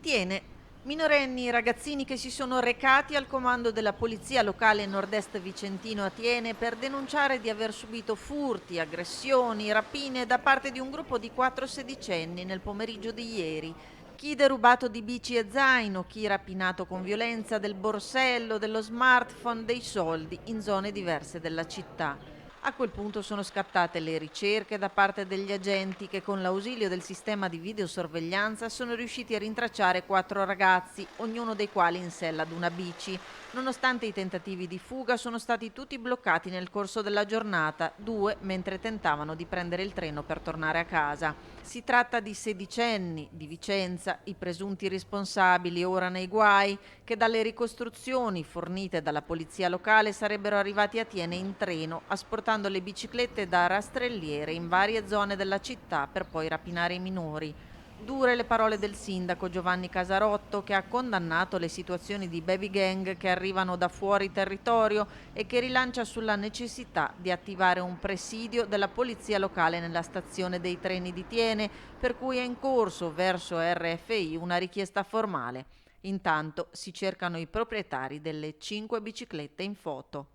Tiene, minorenni ragazzini che si sono recati al comando della polizia locale nord-est vicentino a Tiene per denunciare di aver subito furti, aggressioni, rapine da parte di un gruppo di 4 sedicenni nel pomeriggio di ieri. Chi derubato di bici e zaino, chi rapinato con violenza del borsello, dello smartphone, dei soldi in zone diverse della città. A quel punto sono scattate le ricerche da parte degli agenti che con l'ausilio del sistema di videosorveglianza sono riusciti a rintracciare 4 ragazzi, ognuno dei quali in sella ad una bici. Nonostante i tentativi di fuga sono stati tutti bloccati nel corso della giornata, 2 mentre tentavano di prendere il treno per tornare a casa. Si tratta di sedicenni di Vicenza, i presunti responsabili ora nei guai, che dalle ricostruzioni fornite dalla polizia locale sarebbero arrivati a Tiene in treno, asportando le biciclette da rastrelliere in varie zone della città per poi rapinare i minori. Dure le parole del sindaco Giovanni Casarotto, che ha condannato le situazioni di baby gang che arrivano da fuori territorio e che rilancia sulla necessità di attivare un presidio della polizia locale nella stazione dei treni di Tiene, per cui è in corso verso RFI una richiesta formale. Intanto si cercano i proprietari delle 5 biciclette in foto.